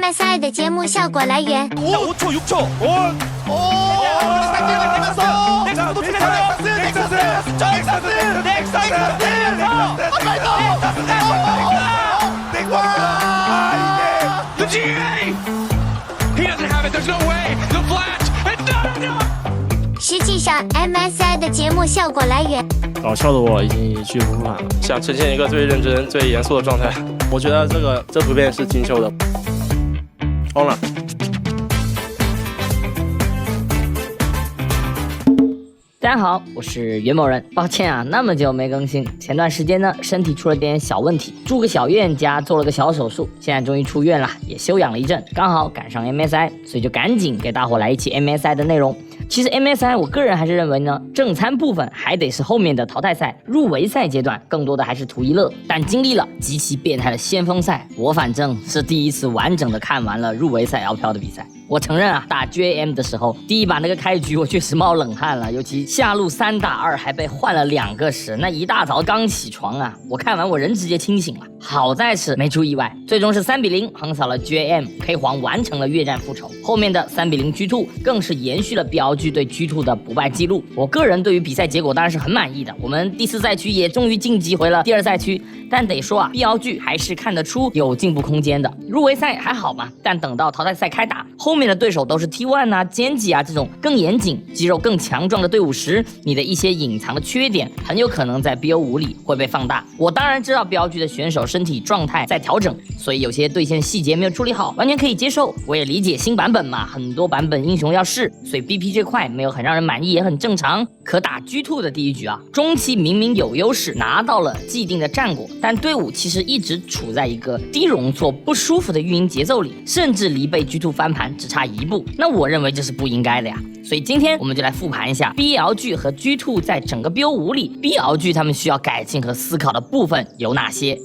MSI 的节目效果来源。 5초 6초 The GA! He doesn't have it, there's no way! The flash! And no! 实际上 MSI 的节目效果来源。搞笑的我已经一去不复返了，想呈现一个最认真、最严肃的状态。我觉得这图片是精修的，疯了。大家好，我是袁某人。抱歉啊，那么久没更新。前段时间呢，身体出了点小问题，住个小院加做了个小手术，现在终于出院了，也休养了一阵，刚好赶上 MSI， 所以就赶紧给大伙来一期 MSI 的内容。其实 MSI 我个人还是认为呢，正餐部分还得是后面的淘汰赛、入围赛阶段，更多的还是图一乐。但经历了极其变态的先锋赛，我反正是第一次完整的看完了入围赛要票的比赛。我承认啊，打 GAM 的时候，第一把那个开局我确实冒冷汗了，尤其下路3打2还被换了2个时，那一大早刚起床啊，我看完我人直接清醒了。好在是没出意外，最终是3-0横扫了 GAM， 黄完成了越战复仇。后面的3-0 G2 更是延续了 BLG 对 G2 的不败记录。我个人对于比赛结果当然是很满意的，我们第4赛区也终于晋级回了第2赛区。但得说啊 ，BLG 还是看得出有进步空间的。入围赛还好嘛，但等到淘汰赛开打，后面的对手都是 T1 啊、歼击啊这种更严谨、肌肉更强壮的队伍时，你的一些隐藏的缺点很有可能在 BO5 里会被放大。我当然知道 BLG 的选手身体状态在调整，所以有些对线细节没有处理好，完全可以接受。我也理解新版本嘛，很多版本英雄要试，所以 BP 这块没有很让人满意也很正常。可打 G2 的第一局啊，中期明明有优势，拿到了既定的战果，但队伍其实一直处在一个低容错、不舒服的运营节奏里，甚至离被 G2 翻盘只差1步。那我认为这是不应该的呀。所以今天我们就来复盘一下 BLG 和 G2 在整个 BO5 里 BLG 他们需要改进和思考的部分有哪些。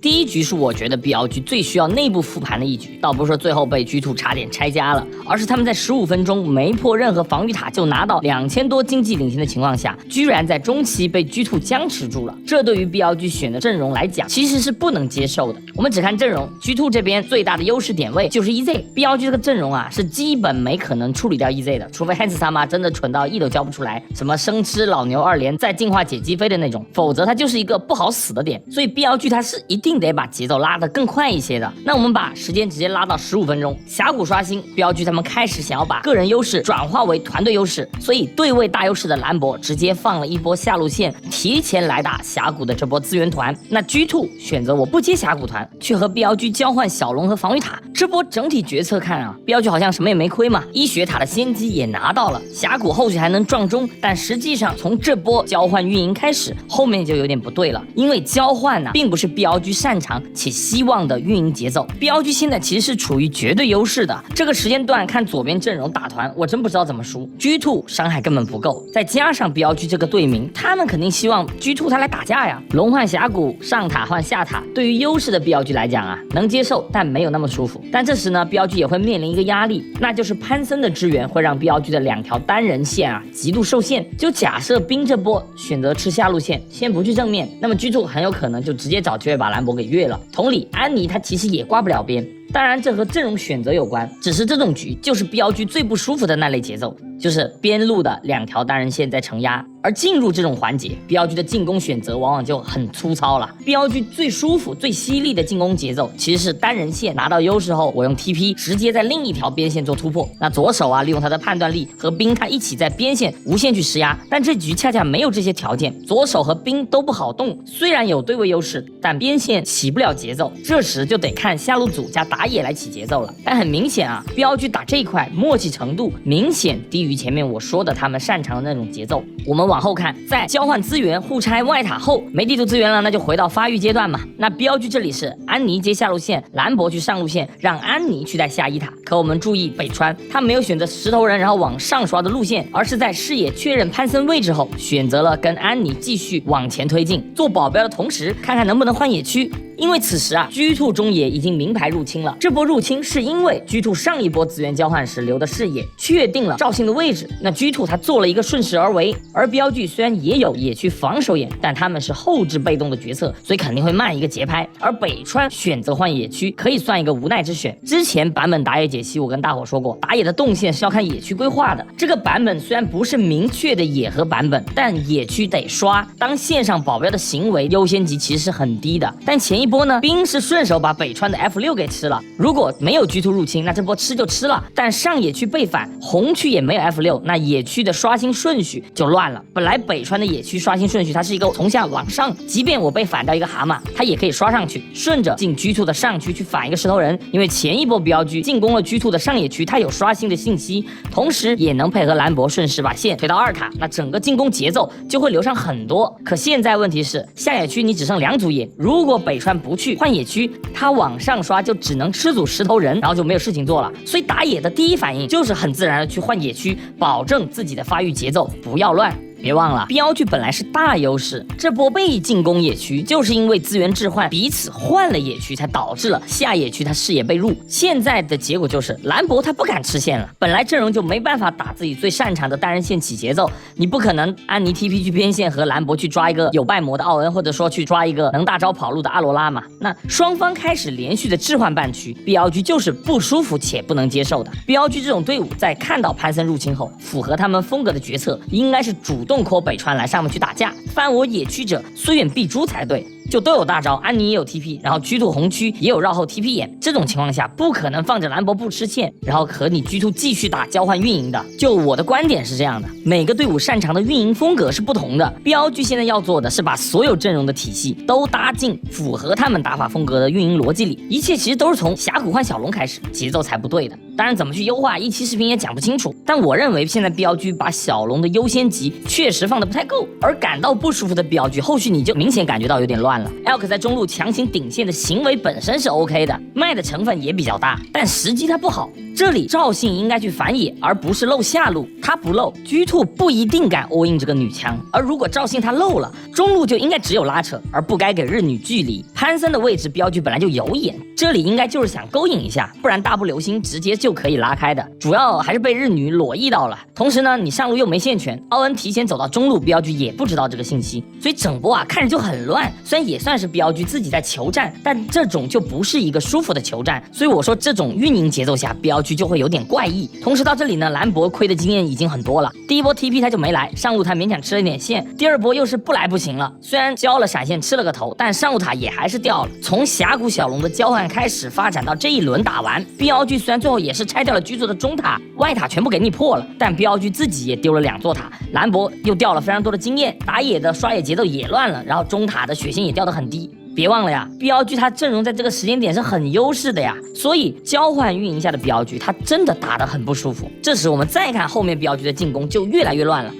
第一局是我觉得 BLG 最需要内部复盘的一局，倒不是说最后被 G2 差点拆家了，而是他们在15分钟没破任何防御塔就拿到2000多经济领先的情况下，居然在中期被 G2 僵持住了。这对于 BLG 选的阵容来讲，其实是不能接受的。我们只看阵容 ，G2 这边最大的优势点位就是 EZ，BLG 这个阵容啊是基本没可能处理掉 EZ 的，除非 Hans 他妈真的蠢到E都交不出来，什么生吃老牛2连再进化解击飞的那种，否则他就是一个不好死的点。所以 BLG 他是一定得把节奏拉得更快一些的。那我们把时间直接拉到15分钟，峡谷刷新，BLG他们开始想要把个人优势转化为团队优势，所以对位大优势的兰博直接放了一波下路线，提前来打峡谷的这波资源团。那 G2 选择我不接峡谷团，去和 BLG 交换小龙和防御塔。这波整体决策看啊 ，BLG 好像什么也没亏嘛，医学塔的先机也拿到了，峡谷后续还能撞中，但实际上从这波交换运营开始，后面就有点不对了，因为交换啊并不是 BLG 擅长且希望的运营节奏。 BLG 现在其实是处于绝对优势的，这个时间段看左边阵容打团，我真不知道怎么输。 G2 伤害根本不够，再加上 BLG 这个队名，他们肯定希望 G2 他来打架呀，龙换峡谷，上塔换下塔，对于优势的 BLG 来讲啊，能接受，但没有那么舒服。但这时呢 BLG 也会面临一个压力，那就是潘森的支援会让 BLG 的2条单人线啊极度受限。就假设冰这波选择吃下路线，先不去正面，那么 G2 很有可能就直接找机会把兰博给越了。同理，安妮他其实也刮不了边。当然这和阵容选择有关，只是这种局就是 BLG 最不舒服的那类节奏，就是边路的2条单人线在承压，而进入这种环节 BLG 的进攻选择往往就很粗糙了。 BLG 最舒服最犀利的进攻节奏其实是单人线拿到优势后，我用 TP 直接在另一条边线做突破，那左手啊利用他的判断力和冰他一起在边线无限去施压，但这局恰恰没有这些条件，左手和冰都不好动，虽然有对位优势，但边线起不了节奏，这时就得看下路组加打野来起节奏了。但很明显啊 BLG 打这一块默契程度明显低于前面我说的他们擅长的那种节奏。我们往后看，在交换资源互拆外塔后，没地图资源了，那就回到发育阶段嘛。那 BLG 这里是安妮接下路线，兰博去上路线，让安妮去带下一塔。可我们注意北川他没有选择石头人然后往上刷的路线，而是在视野确认潘森位置后，选择了跟安妮继续往前推进，做保镖的同时看看能不能换野区。因为此时啊 G2 中野已经明牌入侵了。这波入侵是因为 G2 上一波资源交换时留的视野确定了赵信的位置，那 G2 他做了一个顺势而为。而标剧虽然也有野区防守眼，但他们是后置被动的决策，所以肯定会慢一个节拍。而北川选择换野区可以算一个无奈之选。之前版本打野解析我跟大伙说过，打野的动线是要看野区规划的。这个版本虽然不是明确的野合版本，但野区得刷，当线上保镖的行为优先级其实是很低的。但前一波呢，兵是顺手把北川的 F6 给吃了，如果没有 G2 入侵，那这波吃就吃了。但上野区被反，红区也没有 F6， 那野区的刷新顺序就乱了。本来北川的野区刷新顺序它是一个从下往上，即便我被反掉一个蛤蟆，它也可以刷上去，顺着进 G2 的上区去反一个石头人。因为前一波标剧进攻了 G2 的上野区，它有刷新的信息，同时也能配合兰博顺势把线推到2塔，那整个进攻节奏就会流畅很多。可现在问题是下野区你只剩2组野，如果北川不去换野区，他往上刷就只能吃组石头人，然后就没有事情做了。所以打野的第一反应就是很自然的去换野区，保证自己的发育节奏不要乱。别忘了，标剧本来是大优势，这波被进攻野区，就是因为资源置换彼此换了野区，才导致了下野区他视野被入。现在的结果就是兰博他不敢吃线了，本来阵容就没办法打自己最擅长的单人线起节奏，你不可能安妮 TP 去边线和兰博去抓一个有败魔的奥恩，或者说去抓一个能大招跑路的阿罗拉嘛。那双方开始连续的置换半区，标剧就是不舒服且不能接受的。标剧这种队伍在看到潘森入侵后，符合他们风格的决策应该是主动call北川来上面去打架，犯我野区者虽远必诛才对。就都有大招，安妮也有 TP， 然后G2 红区也有绕后 TP 眼，这种情况下不可能放着兰博不吃线，然后和你G2 继续打交换运营的。就我的观点是这样的，每个队伍擅长的运营风格是不同的，标剧现在要做的是把所有阵容的体系都搭进符合他们打法风格的运营逻辑里，一切其实都是从峡谷换小龙开始，节奏才不对的。当然怎么去优化，一期视频也讲不清楚，但我认为现在标剧把小龙的优先级确实放得不太够，而感到不舒服的标剧后续你就明显感觉到有点乱了。Elk 在中路强行顶线的行为本身是 OK 的，卖的成分也比较大，但时机它不好。这里赵信应该去反野，而不是露下路。他不露 ，G2 不一定敢 all in 这个女枪。而如果赵信他露了，中路就应该只有拉扯，而不该给日女距离。潘森的位置标剧本来就有眼，这里应该就是想勾引一下，不然大步流星直接就可以拉开的。主要还是被日女裸意到了。同时呢，你上路又没线权，奥恩提前走到中路，标剧也不知道这个信息，所以整波啊看着就很乱。虽然也算是标剧自己在求战，但这种就不是一个舒服的求战。所以我说这种运营节奏下，标剧就会有点怪异。同时到这里呢，兰博亏的经验已经很多了。第一波 TP 他就没来，上路他勉强吃了一点线，第二波又是不来不行了。虽然交了闪现吃了个头，但上路塔也还是掉了。从峡谷小龙的交换开始发展到这一轮打完，标剧虽然最后也是拆掉了G2的中塔，外塔全部给你破了，但标剧自己也丢了2座塔，兰博又掉了非常多的经验，打野的刷野节奏也乱了，然后中塔的血线也掉得很低。别忘了呀，标剧他阵容在这个时间点是很优势的呀，所以交换运营下的标剧他真的打得很不舒服。这时我们再看后面标剧的进攻就越来越乱了。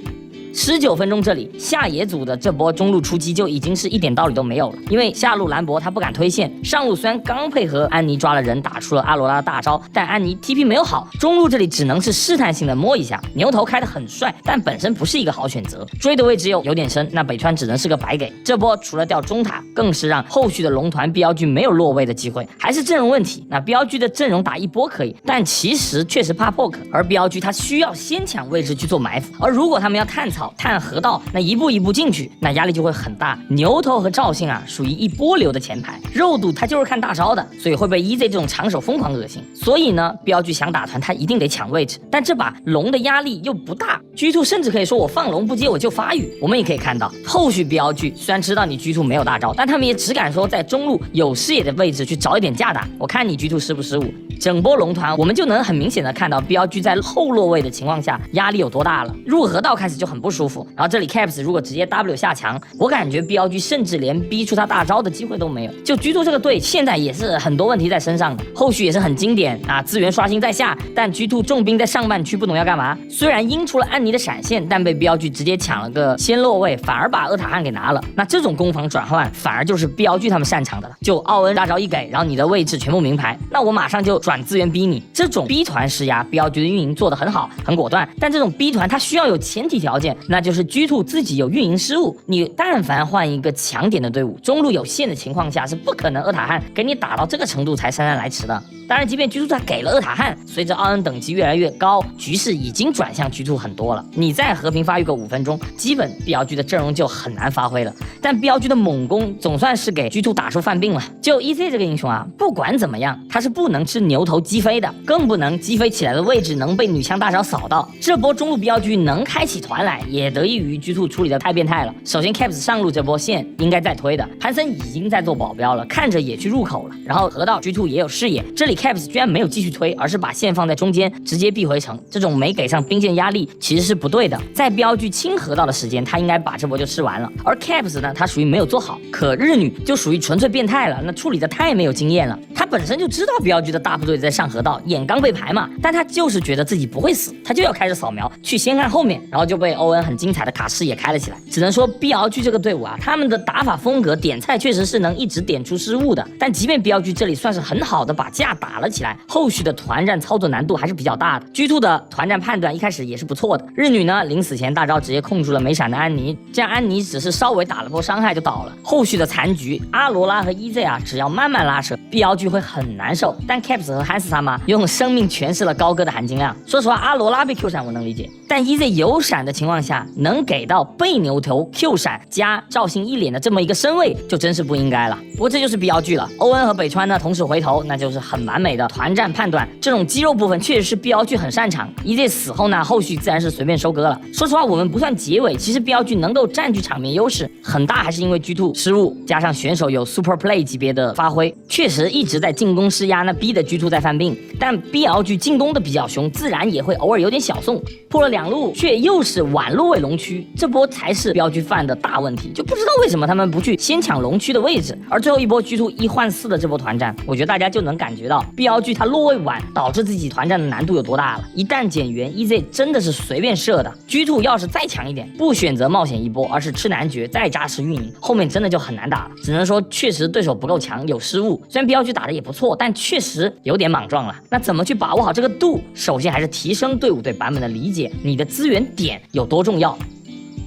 19分钟这里下野组的这波中路出击就已经是一点道理都没有了，因为下路兰博他不敢推线，上路虽然刚配合安妮抓了人打出了阿罗拉的大招，但安妮 TP 没有好，中路这里只能是试探性的摸一下，牛头开得很帅，但本身不是一个好选择，追的位置有点深，那北川只能是个白给。这波除了掉中塔，更是让后续的龙团标剧没有落位的机会，还是阵容问题。那标剧的阵容打一波可以，但其实确实怕 poke， 而标剧他需要先抢位置去做埋伏，而如果他们要探草探河道，那一步一步进去，那压力就会很大。牛头和赵信啊属于一波流的前排，肉度他就是看大招的，所以会被 EZ 这种长手疯狂恶心。所以呢，标剧想打团他一定得抢位置，但这把龙的压力又不大， G2 甚至可以说我放龙不接我就发育。我们也可以看到后续标剧虽然知道你 G2 没有大招，但他们也只敢说在中路有视野的位置去找一点架打，我看你 G2 失不失误。整波龙团我们就能很明显的看到标剧在后落位的情况下压力有多大了，入河道开始就很不舒服，然后这里 Caps 如果直接 W 下墙，我感觉标剧甚至连逼出他大招的机会都没有。就G2这个队现在也是很多问题在身上的，后续也是很经典啊，资源刷新在下，但G2重兵在上半区不懂要干嘛，虽然阴出了安妮的闪现，但被标剧直接抢了个先落位，反而把厄塔汉给拿了。那这种攻防转换反而就是标剧他们擅长的了，就奥恩大招一给，然后你的位置全部明牌，那我马上就转资源逼你。这种逼团施压，标剧的运营做得很好很果断，但这种逼团它需要有前提条件，那就是G2自己有运营失误。你但凡换一个强点的队伍，中路有限的情况下，是不可能厄塔汉给你打到这个程度才姗姗来迟的。当然，即便G2他给了厄塔汉，随着奥恩等级越来越高，局势已经转向G2很多了。你再和平发育个5分钟，基本BLG的阵容就很难发挥了。但BLG的猛攻总算是给G2打出犯病了。就 EZ 这个英雄啊，不管怎么样，他是不能吃牛头击飞的，更不能击飞起来的位置能被女枪大招扫到。这波中路BLG能开起团来，也得益于G2处理的太变态了。首先 Caps 上路这波线应该在推的，潘森已经在做保镖了，看着也去入口了。然后河道G2也有视野，这里 Caps 居然没有继续推，而是把线放在中间，直接必回城。这种没给上兵线压力其实是不对的。在BLG清河道的时间，他应该把这波就吃完了。而 Caps 呢，他属于没有做好，可日女就属于纯粹变态了，那处理的太没有经验了。他本身就知道BLG的大部队在上河道，眼刚被排嘛，但他就是觉得自己不会死，他就要开始扫描，去先看后面，然后就被欧恩很精彩的卡视野开了起来。只能说 BLG 这个队伍啊，他们的打法风格点菜确实是能一直点出失误的，但即便BLG这里算是很好的把架打了起来，后续的团战操作难度还是比较大的。G2的团战判断一开始也是不错的，日女呢临死前大招直接控住了没闪的安妮，这样安妮只是稍微打了波伤害就倒了。后续的残局，阿罗拉和 EZ 啊，只要慢慢拉扯，BLG会很难受。但 Caps 和汉斯他妈用生命诠释了高歌的含金量。说实话，阿罗拉被 Q 闪我能理解，但 EZ 有闪的情况下，能给到背牛头 Q 闪加赵信一脸的这么一个身位，就真是不应该了。不过这就是 BLG 了，欧恩和北川呢同时回头，那就是很完美的团战判断。这种肌肉部分确实是 BLG 很擅长。EZ 死后呢，后续自然是随便收割了。说实话，我们不算结尾，其实 BLG 能够占据场面优势，很大还是因为 G2 失误，加上选手有 Super Play 级别的发挥，确实一直在进攻施压，那逼的 G2 在犯病。但 BLG 进攻的比较凶，自然也会偶尔有点小送，破了2路，却又是晚路位龙区，这波才是BLG犯的大问题。就不知道为什么他们不去先抢龙区的位置，而最后一波 G2 1换4的这波团战，我觉得大家就能感觉到 BLG 他落位晚导致自己团战的难度有多大了。一旦减员 EZ 真的是随便射的， G2 要是再强一点，不选择冒险一波，而是吃男爵再扎实运营，后面真的就很难打了。只能说确实对手不够强，有失误。虽然 BLG 打的也不错，但确实有点莽撞了。那怎么去把握好这个度？首先还是提升队伍对版本的理解，你的资源点有多重要。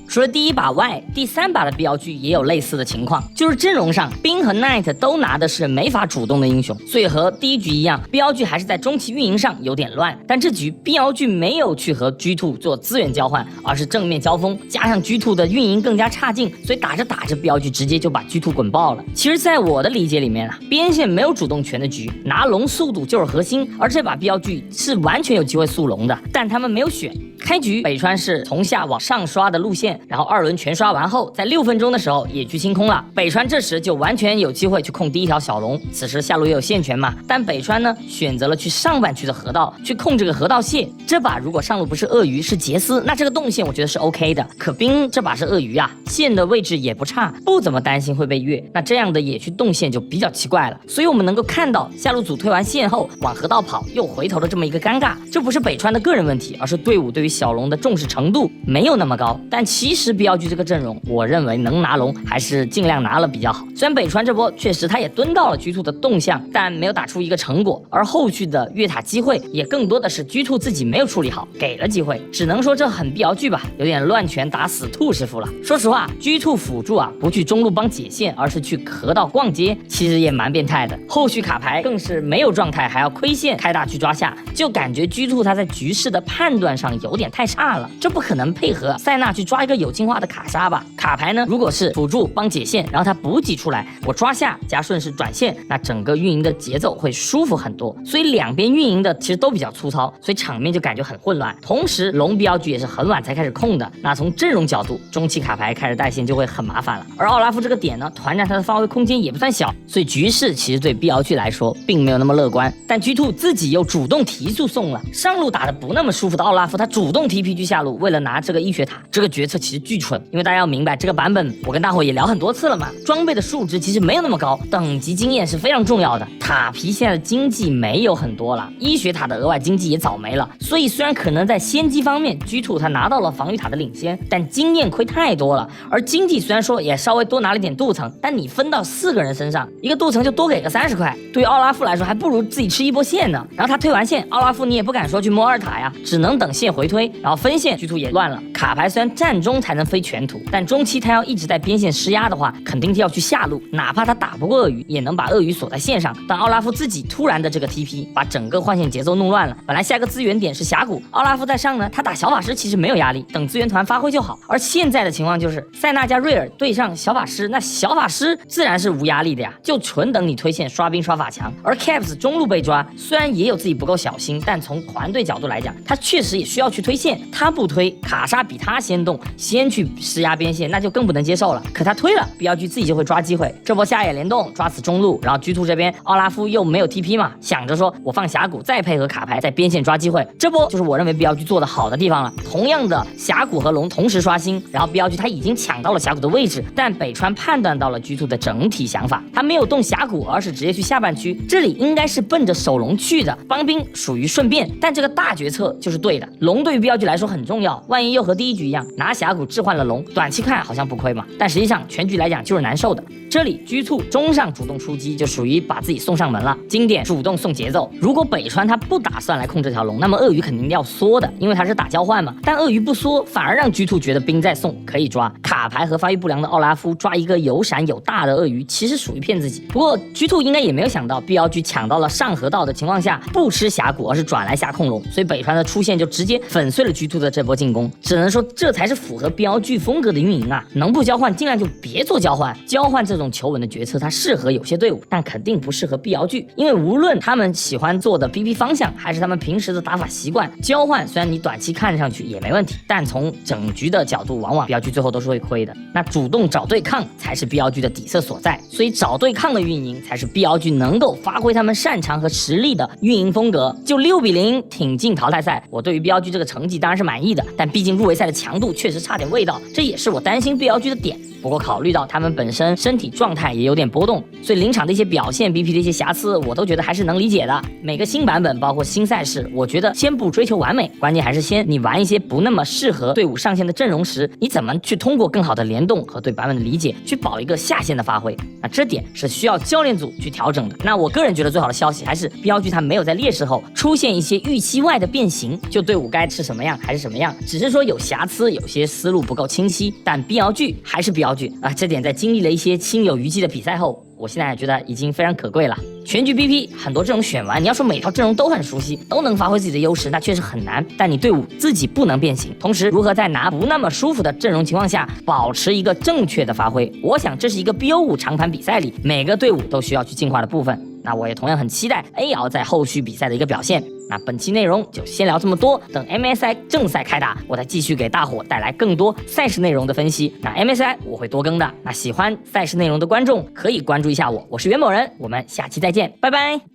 除了第1把外，第3把的BLG也有类似的情况，就是阵容上冰和 Knight 都拿的是没法主动的英雄，所以和第1局一样， BLG 还是在中期运营上有点乱。但这局 BLG 没有去和 G2 做资源交换，而是正面交锋，加上 G2 的运营更加差劲，所以打着打着 BLG 直接就把 G2 滚爆了。其实在我的理解里面啊，边线没有主动权的局，拿龙速度就是核心，而这把 BLG 是完全有机会速龙的，但他们没有选。开局北川是从下往上刷的路线，然后2轮全刷完后，在6分钟的时候野区清空了，北川这时就完全有机会去控第1条小龙。此时下路也有线权嘛，但北川呢选择了去上半区的河道去控这个河道线。这把如果上路不是鳄鱼是杰斯，那这个动线我觉得是 OK 的。可冰这把是鳄鱼啊，线的位置也不差，不怎么担心会被越，那这样的野区动线就比较奇怪了。所以我们能够看到下路组推完线后往河道跑又回头的这么一个尴尬，这不是北川的个人问题，而是队伍对于小龙的重视程度没有那么高。但其实 BLG 这个阵容，我认为能拿龙还是尽量拿了比较好。虽然北川这波确实他也蹲到了G2的动向，但没有打出一个成果，而后续的越塔机会也更多的是G2自己没有处理好，给了机会，只能说这很BLG吧，有点乱拳打死兔师傅了。说实话 G2 辅助啊，不去中路帮解线，而是去河道逛街，其实也蛮变态的。后续卡牌更是没有状态，还要亏线开大去抓下，就感觉G2他在局势的判断上有点太差了，这不可能配合塞纳去抓一个有进化的卡莎吧。卡牌呢，如果是辅助帮解线，然后他补给出来，我抓下加顺势转线，那整个运营的节奏会舒服很多。所以两边运营的其实都比较粗糙，所以场面就感觉很混乱。同时龙BLG也是很晚才开始控的，那从阵容角度，中期卡牌开始带线就会很麻烦了。而奥拉夫这个点呢，团战他的发挥空间也不算小，所以局势其实对 BLG 来说并没有那么乐观。但 G2 自己又主动提速送了，上路打得不那么舒服的奥拉夫，他主动提 PG 下路，为了拿这个医学塔，这个决策其实巨蠢。因为大家要明白，这个版本我跟大伙也聊很多次了嘛，装备的数值其实没有那么高，等级经验是非常重要的。塔皮现在的经济没有很多了，医学塔的额外经济也早没了，所以虽然可能在先机方面 G2 他拿到了防御塔的领先，但经验亏太多了。而经济虽然说也稍微多拿了一点镀层，但你分到4个人身上，一个镀层就多给个30块，对于奥拉夫来说还不如自己吃一波线呢。然后他推完线，奥拉夫你也不敢说去摸2塔呀，只能等线回推。推，然后分线居图也乱了。卡牌虽然战中才能飞全图，但中期他要一直在边线施压的话，肯定要去下路，哪怕他打不过鳄鱼，也能把鳄鱼锁在线上。但奥拉夫自己突然的这个 TP， 把整个换线节奏弄乱了。本来下个资源点是峡谷，奥拉夫在上呢，他打小法师其实没有压力，等资源团发挥就好。而现在的情况就是塞纳加瑞尔对上小法师，那小法师自然是无压力的呀，就纯等你推线刷兵刷法强。而 Caps 中路被抓，虽然也有自己不够小心，但从团队角度来讲，他确实也需要去推线。他不推，卡莎比他先动，先去施压边线，那就更不能接受了。可他推了 ，BLG 自己就会抓机会。这波下野联动抓死中路，然后G2这边奥拉夫又没有 TP 嘛，想着说我放峡谷，再配合卡牌在边线抓机会。这波就是我认为 BLG 做的好的地方了。同样的峡谷和龙同时刷新，然后 BLG 他已经抢到了峡谷的位置，但北川判断到了G2的整体想法，他没有动峡谷，而是直接去下半区。这里应该是奔着守龙去的，帮兵属于顺便，但这个大决策就是对的。龙对于 BLG 来说很重要，万一又和第一局一样拿峡谷置换了龙，短期看好像不亏嘛，但实际上全局来讲就是难受的。这里G2中上主动出击，就属于把自己送上门了。经典主动送节奏，如果北川他不打算来控这条龙，那么鳄鱼肯定要缩的，因为他是打交换嘛。但鳄鱼不缩，反而让G2觉得兵在送，可以抓。卡牌和发育不良的奥拉夫抓一个有闪有大的鳄鱼，其实属于骗自己。不过G2应该也没有想到 BLG 抢到了上河道的情况下不吃峡谷，而是转来下控龙，所以北川的出现就直接粉碎了G2的这波进攻。只能说这才是符合BLG风格的运营啊！能不交换尽量就别做交换，交换这种求稳的决策它适合有些队伍，但肯定不适合BLG，因为无论他们喜欢做的 BP 方向还是他们平时的打法习惯，交换虽然你短期看上去也没问题，但从整局的角度往往BLG最后都是会亏的。那主动找对抗才是BLG的底色所在，所以找对抗的运营才是BLG能够发挥他们擅长和实力的运营风格。就6-0挺进淘汰赛，我对于BLG这个成绩当然是满意的，但毕竟入围赛的强度确实差点味道，这也是我担心BLG的点。不过考虑到他们本身身体状态也有点波动，所以临场的一些表现 BP 的一些瑕疵我都觉得还是能理解的。每个新版本包括新赛事，我觉得先不追求完美，关键还是先你玩一些不那么适合队伍上线的阵容时，你怎么去通过更好的联动和对版本的理解去保一个下限的发挥，那这点是需要教练组去调整的。那我个人觉得最好的消息还是BLG他没有在劣势后出现一些预期外的变形，就队伍该是什么样还是什么样，只是说有瑕疵，有些思路不够清晰，但BLG还是BLG啊，这点在经历了一些心有余悸的比赛后，我现在觉得已经非常可贵了。全局 BP 很多阵容选完，你要说每套阵容都很熟悉，都能发挥自己的优势，那确实很难。但你队伍自己不能变形，同时如何在拿不那么舒服的阵容情况下保持一个正确的发挥，我想这是一个 BO5 长盘比赛里每个队伍都需要去进化的部分。那我也同样很期待 AL 在后续比赛的一个表现。那本期内容就先聊这么多，等 MSI 正赛开打，我再继续给大伙带来更多赛事内容的分析。那 MSI 我会多更的，那喜欢赛事内容的观众可以关注一下我，我是袁某人，我们下期再见，拜拜。